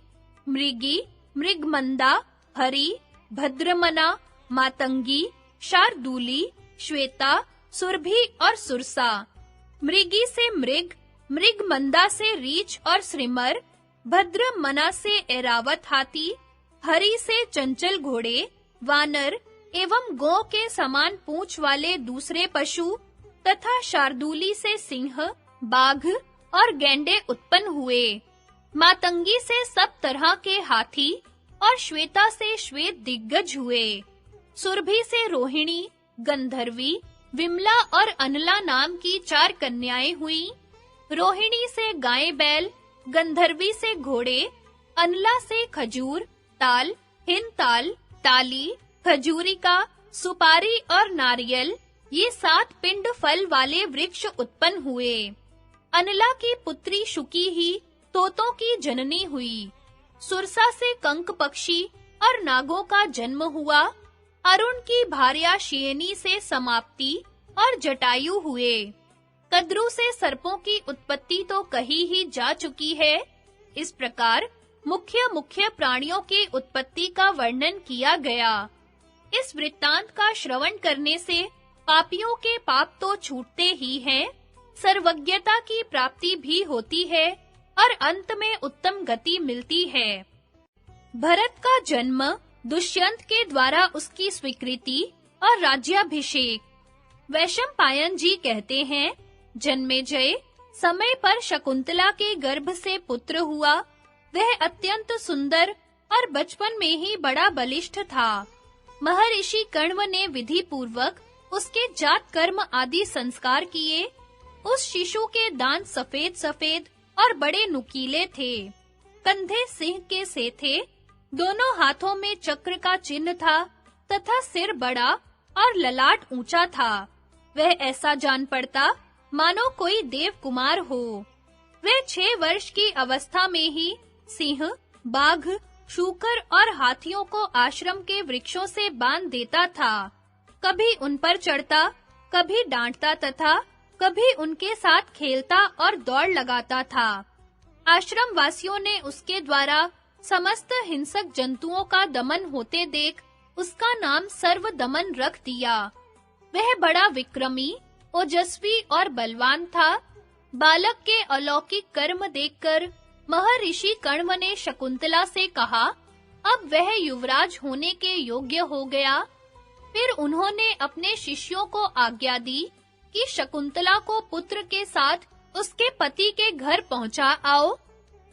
मृगी, मृगमंदा, हरि, भद्रमना, मातंगी, शार्दूली, श्वेता, सुरभि और सुरसा। मृगी से मृग, मृगमंदा से रीछ और श्रिमर, भद्रमना से ऐरावत हाथी, हरि से चंचल घोड़े, वानर एवं गौ के समान पूंछ वाले दूसरे पशु तथा शार्दूली से सिंह, बाघ और गैंडे उत्पन्न हुए। मातंगी से सब तरह के हाथी और श्वेता से श्वेत दिग्गज हुए। सुरभि से रोहिणी, गंधर्वी, विमला और अनला नाम की 4 कन्याएं हुई। रोहिणी से गाय बैल, गंधर्वी से घोड़े, अनला से खजूर, ताल, हिंताल, ताली, खजूरिका, सुपारी और नारियल, ये 7 पिंड फल वाले वृक्ष उत्पन्न हुए। अनला की पुत्री शुकी ही तोतों की जननी हुई। सुरसा से कंक पक्षी और नागों का जन्म हुआ। अरुण की भार्या शयनी से समाप्ति और जटायु हुए। कद्रु से सर्पों की उत्पत्ति तो कही ही जा चुकी है। इस प्रकार मुख्य प्राणियों की उत्पत्ति का वर्णन किया गया। इस वृत्तांत का श्रवण करने से पापियों के पाप तो छूटते ही हैं, सर्वज्ञता की प्राप्ति भी होती है और अंत में उत्तम गति मिलती है। भरत का जन्म, दुष्यंत के द्वारा उसकी स्वीकृति और राज्याभिषेक। वैशंपायन जी कहते हैं, जन्मेजय समय पर शकुंतला के गर्भ से पुत्र हुआ। वह अत्यंत सुंदर और बचपन में ही बड़ा बलिष्ठ था। महर्षि कण्व ने विधि पूर्वक उसके जात कर्म आदि संस्कार किए। उस शिशु के दांत सफेद-सफेद और बड़े नुकीले थे। कंधे सिंह के से थे। दोनों हाथों में चक्र का चिन्ह था तथा सिर बड़ा और ललाट ऊंचा था। वह ऐसा जान पड़ता मानो कोई देव कुमार हो। वह 6 वर्ष की अवस्था में ही सिंह, बाघ, शूकर और हाथियों को आश्रम के वृक्षों से बांध देता था। कभी उन पर चढ़ता, कभी डांटता तथा कभी उनके साथ खेलता और दौड़ लगाता था। आश्रम वासियों ने उसके द्वारा समस्त हिंसक जंतुओं का दमन होते देख उसका नाम सर्वदमन रख दिया। वह बड़ा विक्रमी, ओजस्वी और बलवान था। बालक के अलौकिक कर्म देखकर महर्षि कण्व ने शकुंतला से कहा, अब वह युवराज होने के योग्य हो गया। फिर उन्होंने अपने शिष्यों को आज्ञा दी कि शकुंतला को पुत्र के साथ उसके पति के घर पहुंचा आओ।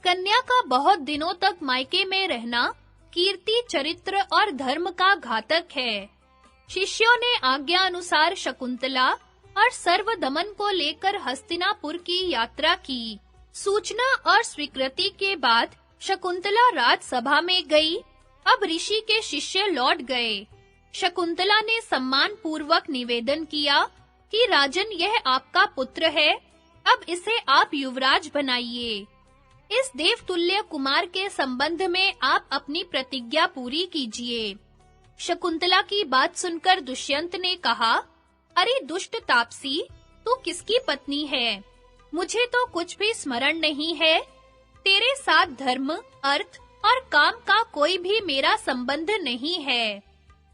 कन्या का बहुत दिनों तक मायके में रहना कीर्ति, चरित्र और धर्म का घातक है। शिष्यों ने आज्ञा अनुसार शकुंतला और सर्वदमन को लेकर हस्तिनापुर की यात्रा की। सूचना और स्वीकृति के बाद शकुंतला राजसभा में गई। अब ऋषि के शिष्य लौट गए। शकुंतला ने सम्मान पूर्वक निवेदन किया कि राजन, यह आपका पुत्र है। अब इसे आप युवराज बनाइए। इस देवतुल्य कुमार के संबंध में आप अपनी प्रतिज्ञा पूरी कीजिए। शकुंतला की बात सुनकर दुष्यंत ने कहा, अरे दुष्ट तापसी, तू किसकी पत्नी है? मुझे तो कुछ भी स्मरण नहीं है। तेरे साथ धर्म, अर्थ और काम का कोई भी मेरा संबंध नहीं है।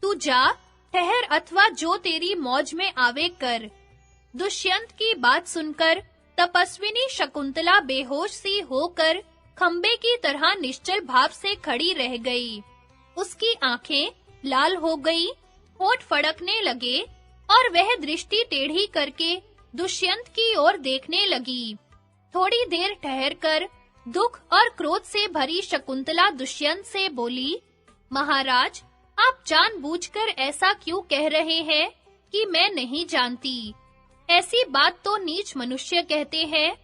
तू जा, ठहर अथवा जो तेरी मौज में आवे कर। दुष्यंत की बात सुनकर तपस्विनी शकुंतला बेहोश सी होकर खंबे की तरह निश्चल भाव से खड़ी रह गई। उसकी आंखें लाल हो गई, होंठ फड़कने लगे और वह दृष्टि टेढ़ी करके दुष्यंत की ओर देखने लगी। थोड़ी देर ठहरकर दुख और क्रोध से भरी शकुंतला दुष्यंत से बोली, महाराज, आप जानबूझकर ऐसा क्यों कह रहे हैं कि मैं नहीं जानती? ऐसी बात तो नीच मनुष्य कहते हैं।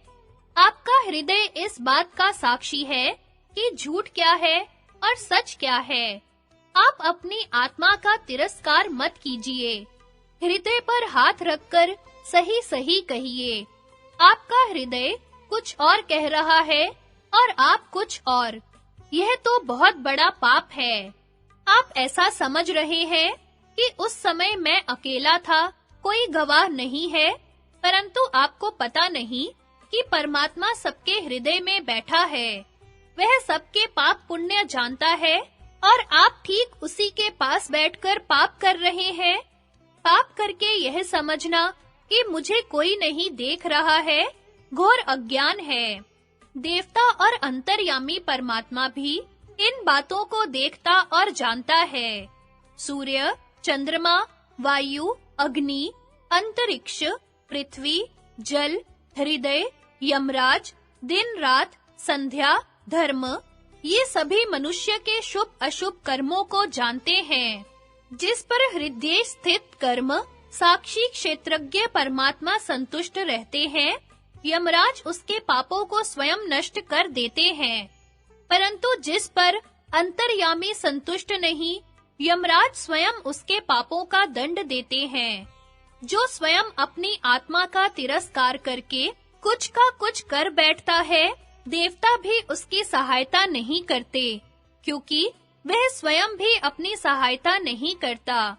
आपका हृदय इस बात का साक्षी है कि झूठ क्या है और सच क्या है। आप अपनी आत्मा का तिरस्कार मत कीजिए। हृदय पर हाथ रखकर सही-सही कहिए। आपका हृदय कुछ और कह रहा है और आप कुछ और। यह तो बहुत बड़ा पाप है। आप ऐसा समझ रहे हैं कि उस समय मैं अकेला था, कोई गवाह नहीं है, परंतु आपको पता नहीं कि परमात्मा सबके हृदय में बैठा है। वह सबके पाप पुण्य जानता है और आप ठीक उसी के पास बैठकर पाप कर रहे हैं। पाप करके यह समझना कि मुझे कोई नहीं देख रहा है, घोर अज्ञान है। देवता और अंतर्यामी परमात्मा भी इन बातों को देखता और जानता है। सूर्य, चंद्रमा, वायु, अग्नि, अंतरिक्ष, पृथ्वी, जल, हृदय, यमराज, दिन रात, संध्या, धर्म, ये सभी मनुष्य के शुभ अशुभ कर्मों को जानते हैं। जिस पर हृदय स्थित कर्म साक्षी क्षेत्रज्ञ परमात्मा संतुष्ट रहते हैं, यमराज उसके पापों को स्वयं नष्ट कर देते हैं। परंतु जिस पर अंतर्यामी संतुष्ट नहीं, यमराज स्वयं उसके पापों का दंड देते हैं। जो स्वयं अपनी आत्मा का तिरस्कार करके कुछ का कुछ कर बैठता है, देवता भी उसकी सहायता नहीं करते, क्योंकि वह स्वयं भी अपनी सहायता नहीं करता।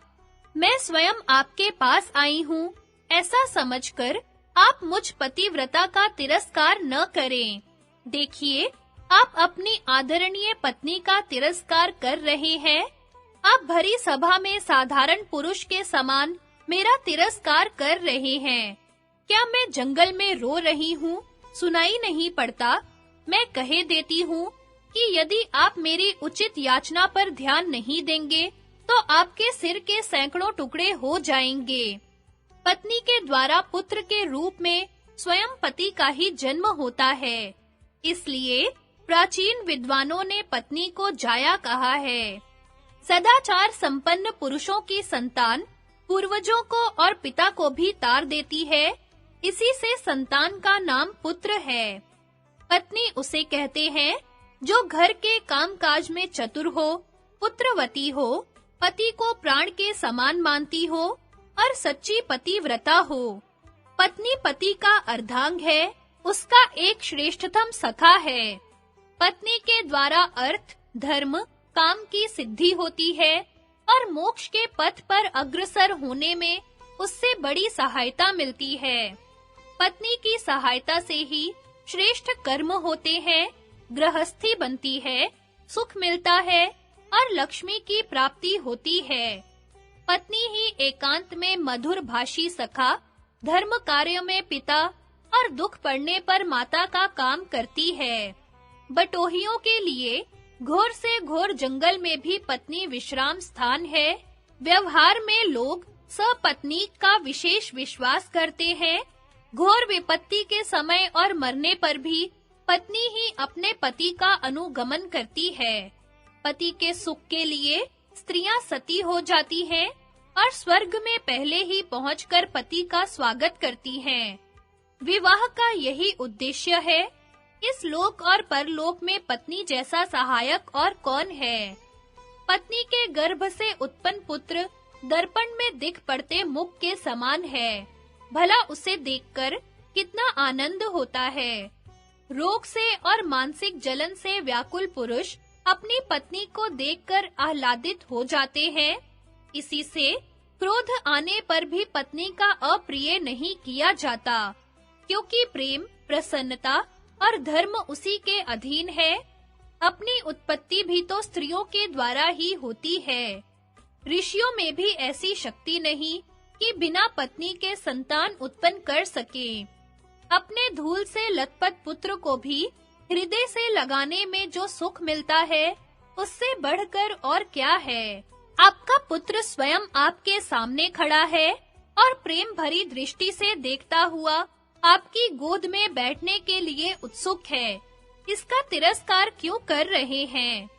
मैं स्वयं आपके पास आई हूँ, ऐसा समझकर आप मुझ पतिव्रता का तिरस्कार न करें। देखिए, आप अपनी आदरणीय पत्नी का तिरस्कार कर रहे हैं। आप भरी सभा में साधारण पुरुष के समान मेरा तिरस्कार कर रहे हैं। क्या मैं जंगल में रो रही हूँ, सुनाई नहीं पड़ता? मैं कहे देती हूँ कि यदि आप मेरी उचित याचना पर ध्यान नहीं देंगे, तो आपके सिर के सैकड़ों टुकड़े हो जाएंगे। पत्नी के द्वारा पुत्र के रूप में स्वयं पति का ही जन्म होता है। इसलिए प्राचीन विद्वानों ने पत्नी को जाया कहा है। सदाचार संपन्न पुरुषों की संतान पूर्वजों को और पिता को भी तार देती है। इसी से संतान का नाम पुत्र है। पत्नी उसे कहते हैं जो घर के कामकाज में चतुर हो, पुत्रवती हो, पति को प्राण के समान मानती हो और सच्ची पतिव्रता हो। पत्नी पति का अर्धांग है, उसका एक श्रेष्ठतम सखा है। पत्नी के द्वारा अर्थ, धर्म, काम की सिद्धि होती है और मोक्ष के पथ पर अग्रसर होने में उससे बड़ी सहायता मिलती है। पत्नी की सहायता से ही श्रेष्ठ कर्म होते हैं, गृहस्थी बनती है, सुख मिलता है और लक्ष्मी की प्राप्ति होती है। पत्नी ही एकांत में मधुर भाषी सखा, धर्म कार्य में पिता और दुख पड़ने पर माता का काम करती है। बटोहियों के लिए घोर से घोर जंगल में भी पत्नी विश्राम स्थान है। व्यवहार में लोग सपत्नी का विशेष विश्वास करते हैं। घोर विपत्ति के समय और मरने पर भी पत्नी ही अपने पति का अनुगमन करती है। पति के सुख के लिए स्त्रियां सती हो जाती हैं और स्वर्ग में पहले ही पहुंचकर पति का स्वागत करती हैं। विवाह का यही उद्देश्य है। इस लोक और परलोक में पत्नी जैसा सहायक और कौन है? पत्नी के गर्भ से उत्पन्न पुत्र दर्पण में दिख पड़ते मुख के समान है। भला उसे देखकर कितना आनंद होता है। रोग से और मानसिक जलन से व्याकुल पुरुष अपनी पत्नी को देखकर आह्लादित हो जाते हैं। इसी से क्रोध आने पर भी पत्नी का अप्रिय नहीं किया जाता। क्योंकि प्रेम, प्रसन्नता और धर्म उसी के अधीन है। अपनी उत्पत्ति भी तो स्त्रियों के द्वारा ही होती है। ऋषियों में भी ऐसी शक्ति नहीं कि बिना पत्नी के संतान उत्पन्न कर सके। अपने धूल से लथपथ पुत्र को भी हृदय से लगाने में जो सुख मिलता है, उससे बढ़कर और क्या है। आपका पुत्र स्वयं आपके सामने खड़ा है और प्रेम भरी दृष्टि से देखता हुआ आपकी गोद में बैठने के लिए उत्सुक है। इसका तिरस्कार क्यों कर रहे हैं?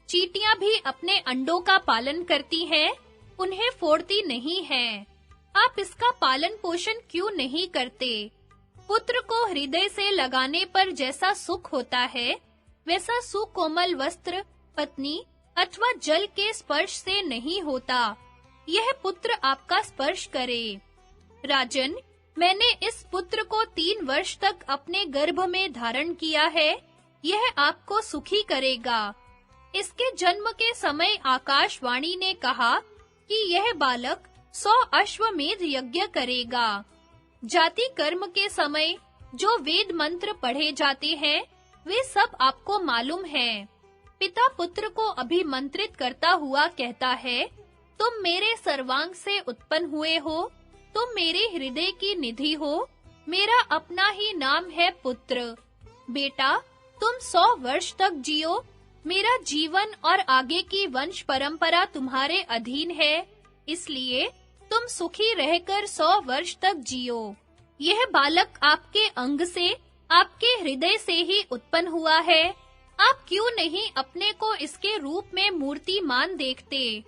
चींटियां भी अपने अंडों का पालन करती हैं, उन्हें फोड़ती नहीं हैं। आप इसका पालन पोषण क्यों नहीं करते? पुत्र को हृदय से लगाने पर जैसा सुख होता है, वैसा सुकोमल वस्त्र, पत्नी अथवा जल के स्पर्श से नहीं होता। यह पुत्र आपका स्पर्श करे। राजन, मैंने इस पुत्र को 3 वर्ष तक अपने गर्भ में धारण किया है। यह आपको सुखी करेगा। इसके जन्म के समय आकाशवाणी ने कहा कि यह बालक 100 अश्वमेध यज्ञ करेगा। जाति कर्म के समय जो वेद मंत्र पढ़े जाते हैं, वे सब आपको मालूम हैं। पिता पुत्र को अभिमंत्रित करता हुआ कहता है, तुम मेरे सर्वांग से उत्पन्न हुए हो, तुम मेरे हृदय की निधि हो, मेरा अपना ही नाम है पुत्र। बेटा, तुम 100 वर्ष तक जियो, मेरा जीवन और आगे की वंश परंपरा तुम्हारे अधीन है, इसलिए तुम सुखी रहकर 100 वर्ष तक जियो। यह बालक आपके अंग से, आपके हृदय से ही उत्पन्न हुआ है। आप क्यों नहीं अपने को इसके रूप में मूर्तिमान देखते?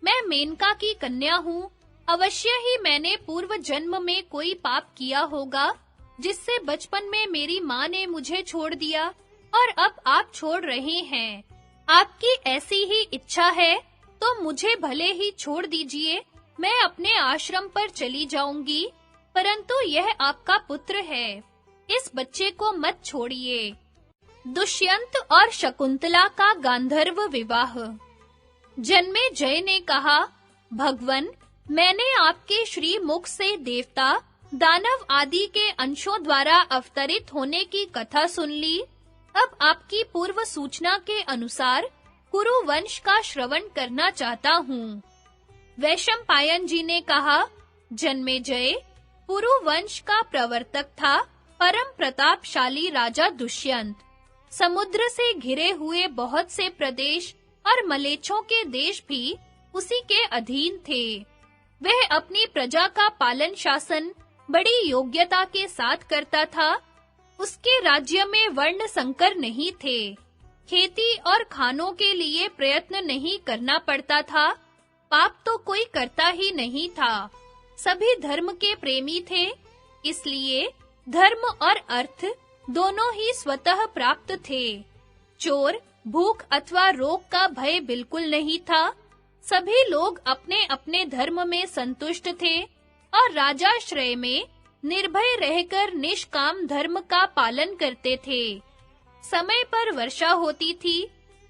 मैं मेनका की कन्या हूँ। अवश्य ही मैंने पूर्व जन्म में कोई पाप किया होगा, जिससे बचपन में मेरी माँ ने मुझे छोड़ दिया और अब आप छोड़ रहे हैं। आपकी ऐसी ही इच्छा है तो मुझे भले ही छोड़ दीजिए, मैं अपने आश्रम पर चली जाऊंगी, परंतु यह आपका पुत्र है। इस बच्चे को मत छोड़िए। दुष्यंत और शकुंतला का गांधर्व विवाह। जन्मेजय ने कहा, भगवन, मैंने आपके श्री मुख से देवता, दानव आदि के अंशों द्वारा अवतरित होने की कथा सुन ली। अब आपकी पूर्व सूचना के अनुसार कुरु वंश का श्रवण करना चाहता हूँ। वैशंपायन जी ने कहा, जन्मेजय, कुरु वंश का प्रवर्तक था परम प्रतापशाली राजा दुष्यंत। समुद्र से घिरे हुए बहुत से प्रदेश और मलेच्छों के देश भी उसी के अधीन थे। वह अपनी प्रजा का पालन शासन बड़ी योग्यता के साथ करता था। उसके राज्य में वर्ण संकर नहीं थे। खेती और खानों के लिए प्रयत्न नहीं करना पड़ता था। पाप तो कोई करता ही नहीं था। सभी धर्म के प्रेमी थे, इसलिए धर्म और अर्थ दोनों ही स्वतः प्राप्त थे। चोर, भूख अथवा रोग का भय बिल्कुल नहीं था। सभी लोग अपने-अपने धर्म में संतुष्ट थे और राजाश्रय में निर्भय रहकर निष्काम धर्म का पालन करते थे। समय पर वर्षा होती थी,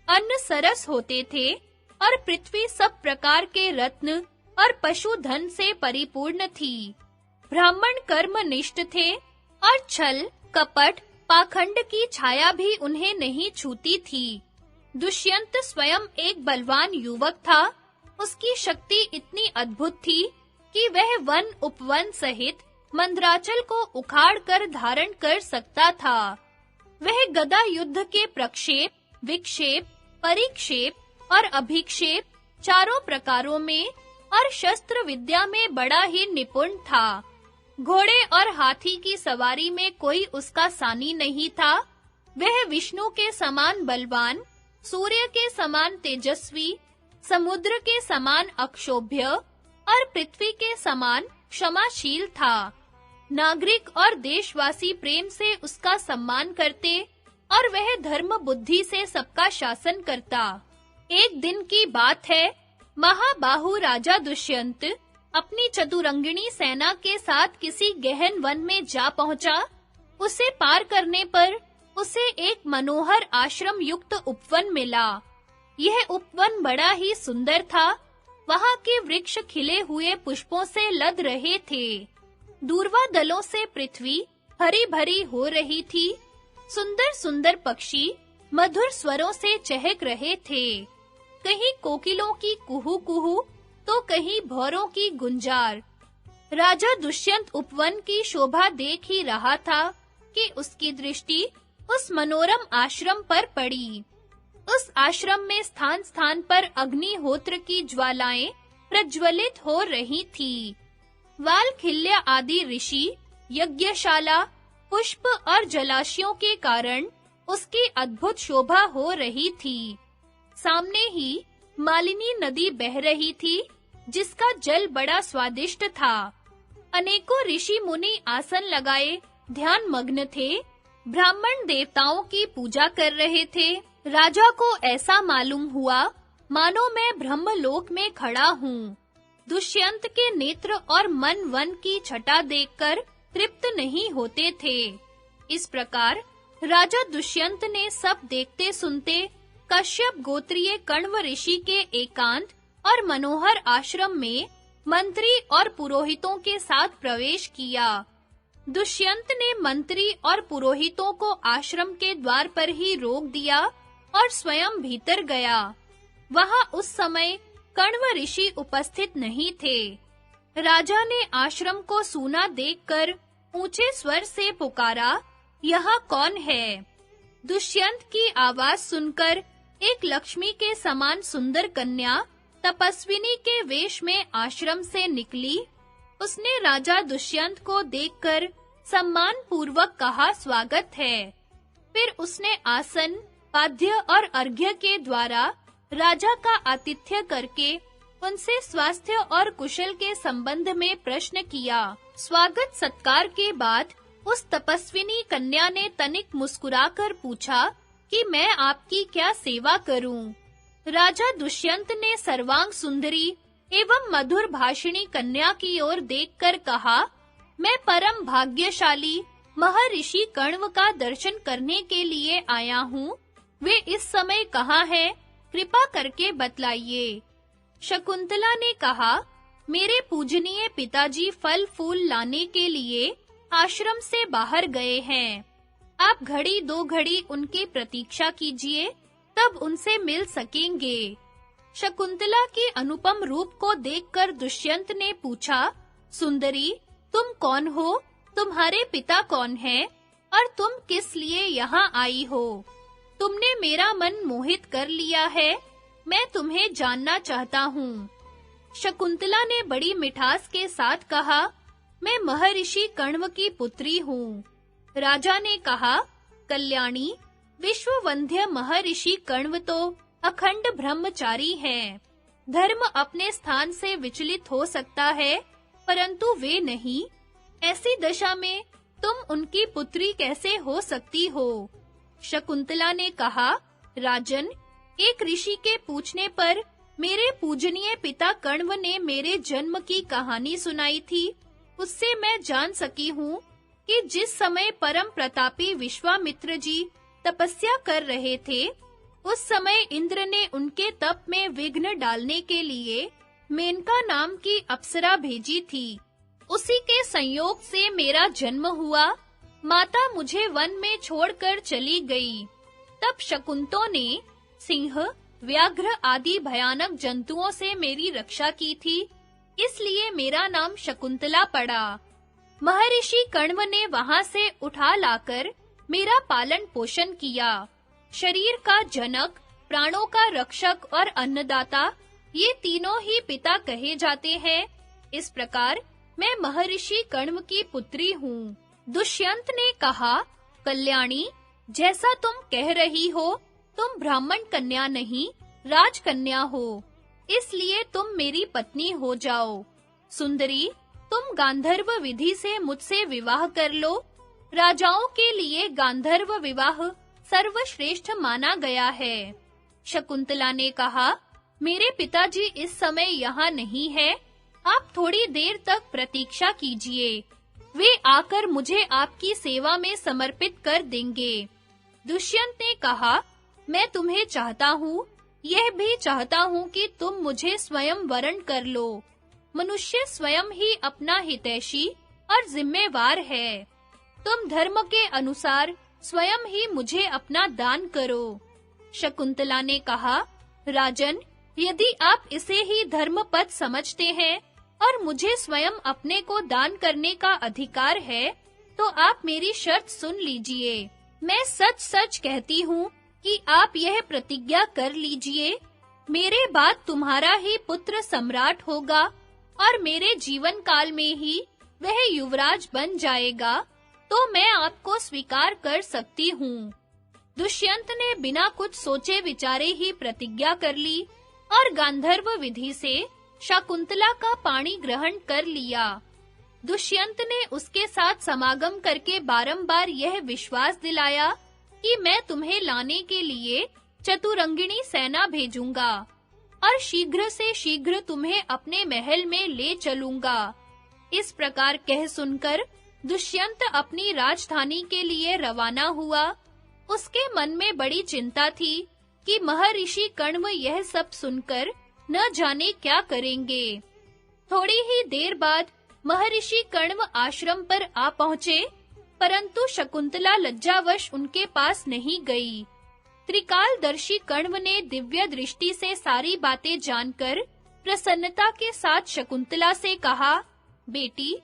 अन्न सरस होते थे और पृथ्वी सब प्रकार के रत्न और पशुधन से परिपूर्ण थी। ब्राह्मण कर्मनिष्ठ थे और छल, कपट, पाखंड की छाया भी उन्हें नहीं छूती थी। दुष्यंत स्वयं एक बलवान युवक था। उसकी शक्ति इतनी अद्भुत थी कि वह वन उपवन सहित मंदराचल को उखाड़कर धारण कर सकता था। वह गदा युद्ध के प्रक्षेप, विक्षेप, परिक्षेप और अभिक्षेप चारों प्रकारों में और शस्त्र विद्या में बड़ा ही निपुण था। घोड़े और हाथी की सवारी में कोई उसका सानी नहीं था। वह विष्णु के समान बलवान, सूर्य के समान तेजस्वी, समुद्र के समान अक्षोभ्य और पृथ्वी के समान क्षमाशील था। नागरिक और देशवासी प्रेम से उसका सम्मान करते और वह धर्म बुद्धि से सबका शासन करता। एक दिन की बात है, महाबाहु राजा दुष्यंत अपनी चतुरंगिणी सेना के साथ किसी गहन वन में जा पहुंचा। उसे पार करने पर उसे एक मनोहर आश्रम युक्त उपवन मिला। यह उपवन बड़ा ही सुंदर था। वहां के वृक्ष खिले हुए पुष्पों से लद रहे थे। दूर्वा दलों से पृथ्वी हरी भरी हो रही थी। सुंदर सुंदर पक्षी मधुर स्वरों से चहक रहे थे। कहीं कोकिलों की कुहू कुहू तो कहीं भौरों की गुंजार। राजा दुष्यंत उपवन की शोभा देख ही रहा था कि उसकी दृष्टि उस मनोरम आश्रम पर पड़ी। उस आश्रम में स्थान-स्थान पर अग्निहोत्र की ज्वालाएं प्रज्वलित हो रही थी। वालखिल्य आदि ऋषि, यज्ञशाला, पुष्प और जलाशयों के कारण उसकी अद्भुत शोभा हो रही थी। सामने ही मालिनी नदी बह रही थी, जिसका जल बड़ा स्वादिष्ट था। अनेकों ऋषि मुनि आसन लगाए ध्यान मग्न थे। ब्राह्मण देवताओं की पूजा कर रहे थे। राजा को ऐसा मालूम हुआ मानो मैं ब्रह्मलोक में खड़ा हूँ। दुष्यंत के नेत्र और मन वन की छटा देखकर तृप्त नहीं होते थे। इस प्रकार राजा दुष्यंत ने सब देखते सुनते कश्यप गोत्रीय कण्व ऋषि के एकांत और मनोहर आश्रम में मंत्री और पुरोहितों के साथ प्रवेश किया। दुष्यंत ने मंत्री और पुरोहितों को आश्रम के द्वार पर ही रोक दिया और स्वयं भीतर गया। वहां उस समय कण्व ऋषि उपस्थित नहीं थे। राजा ने आश्रम को सूना देखकर ऊंचे स्वर से पुकारा, यहाँ कौन है? दुष्यंत की आवाज सुनकर एक लक्ष्मी के समान सुंदर कन्या तपस्विनी के वेश में आश्रम से निकली। उसने राजा दुष्यंत को देखकर सम्मान पूर्वक कहा, स्वागत है। फिर उसने आसन, पाद्य और अर्घ्य के द्वारा राजा का आतिथ्य करके उनसे स्वास्थ्य और कुशल के संबंध में प्रश्न किया। स्वागत सत्कार के बाद उस तपस्विनी कन्या ने तनिक मुस्कुराकर पूछा कि मैं आपकी क्या सेवा करूं? राजा दुष्यंत ने सर्वांग सुंदरी एवं मधुर भाषिणी कन्या की ओर देखकर कहा, मैं परम भाग्यशाली महर्षि कण्व का दर्शन करने के लिए आया हूँ। वे इस समय कहाँ हैं? कृपा करके बतलाइए। शकुंतला ने कहा, मेरे पूजनीय पिताजी फल फूल लाने के लिए आश्रम से बाहर गए हैं। आप घड़ी दो घड़ी उनकी प्रतीक्षा कीजिए, तब उनसे मिल सकेंगे। शकुंतला के अनुपम रूप को देखकर दुष्यंत ने पूछा, सुंदरी, तुम कौन हो? तुम्हारे पिता कौन हैं? और तुम किस लिए यहाँ आई हो? तुमने मेरा मन मोहित कर लिया है। मैं तुम्हें जानना चाहता हूँ। शकुंतला ने बड़ी मिठास के साथ कहा, मैं महर्षि कण्व की पुत्री हूँ। राजा ने कहा, कल्याणी, विश्ववंद्य महर्षि कण्व तो अखंड ब्रह्मचारी हैं। धर्म अपने स्थान से विचलित हो सकता है, परंतु वे नहीं। ऐसी दशा में तुम उनकी पुत्री कैसे हो सकती हो? शकुंतला ने कहा, राजन, एक ऋषि के पूछने पर मेरे पूजनीय पिता कण्व ने मेरे जन्म की कहानी सुनाई थी। उससे मैं जान सकी हूँ कि जिस समय परम प्रतापी विश्वामित्र जी तपस्या कर रहे थे, उस समय इंद्र ने उनके तप में विघ्न डालने के लिए मेनका नाम की अप्सरा भेजी थी। उसी के संयोग से मेरा जन्म हुआ। माता मुझे वन में छोड़कर चली गई। तब शकुंतों ने सिंह, व्याघ्र आदि भयानक जंतुओं से मेरी रक्षा की थी, इसलिए मेरा नाम शकुंतला पड़ा। महर्षि कण्व ने वहां से उठा लाकर मेरा पालन पोषण किया। शरीर का जनक, प्राणों का रक्षक और अन्नदाता, ये तीनों ही पिता कहे जाते हैं। इस प्रकार मैं महर्षि कण्व की पुत्री हूँ। दुष्यंत ने कहा, कल्याणी, जैसा तुम कह रही हो, तुम ब्राह्मण कन्या नहीं, राजकन्या हो। इसलिए तुम मेरी पत्नी हो जाओ। सुंदरी, तुम गांधर्व विधि से मुझसे विवाह कर लो। राजाओं के लिए गांधर्व विवाह सर्वश्रेष्ठ माना गया है। शकुंतला ने कहा, मेरे पिताजी इस समय यहाँ नहीं है। आप थोड़ी देर तक प्रतीक्षा कीजिए। वे आकर मुझे आपकी सेवा में समर्पित कर देंगे। दुष्यंत ने कहा, मैं तुम्हें चाहता हूँ, यह भी चाहता हूँ कि तुम मुझे स्वयं वरण कर लो। मनुष्य स्वयं ही अपना हितैषी और जिम्मेवार है। तुम धर्म के अनुसार स्वयं ही मुझे अपना दान करो। शकुंतला ने कहा, राजन, यदि आप इसे ही धर्मपद समझते हैं और मुझे स्वयं अपने को दान करने का अधिकार है, तो आप मेरी शर्त सुन लीजिए। मैं सच-सच कहती हूँ कि आप यह प्रतिज्ञा कर लीजिए, मेरे बाद तुम्हारा ही पुत्र सम्राट होगा और मेरे जीवन काल में ही वह युवराज बन जाएगा, तो मैं आपको स्वीकार कर सकती हूँ। दुष्यंत ने बिना कुछ सोचे विचारे ही प्रतिज्ञा कर ली और गांधर्व विधि से शकुंतला का पाणी ग्रहण कर लिया। दुष्यंत ने उसके साथ समागम करके बारंबार यह विश्वास दिलाया कि मैं तुम्हें लाने के लिए चतुरंगिणी सेना भेजूंगा और शीघ्र से शीघ्र तुम्हें अपने महल में ले चलूंगा। इस प्रकार कह सुनकर दुष्यंत अपनी राजधानी के लिए रवाना हुआ। उसके मन में बड़ी चिंता थी कि महर्षि कण्व यह सब सुनकर न जाने क्या करेंगे। थोड़ी ही देर बाद महर्षि कण्व आश्रम पर आ पहुंचे, परंतु शकुंतला लज्जावश उनके पास नहीं गई। त्रिकालदर्शी कण्व ने दिव्य दृष्टि से सारी बातें जानकर प्रसन्नता के साथ शकुंतला से कहा, बेटी,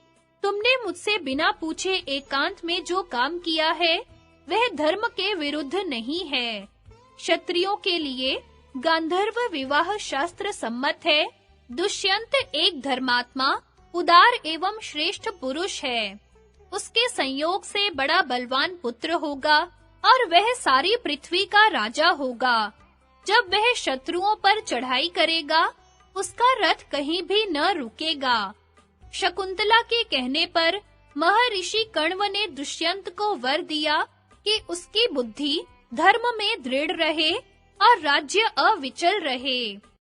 तुमने मुझसे बिना पूछे एकांत में जो काम किया है, वह धर्म के विरुद्ध नहीं है। क्षत्रियों के लिए गांधर्व विवाह शास्त्र सम्मत है। दुष्यंत एक धर्मात्मा, उदार एवं श्रेष्ठ पुरुष है। उसके संयोग से बड़ा बलवान पुत्र होगा और वह सारी पृथ्वी का राजा होगा। जब वह शत्रुओं पर चढ़ाई करेगा, उसका रथ कहीं भी न रुकेगा। शकुंतला के कहने पर महर्षि कण्व ने दुष्यंत को वर दिया कि उसकी बुद्धि धर्म में दृढ़ रहे और राज्य अविचल रहे।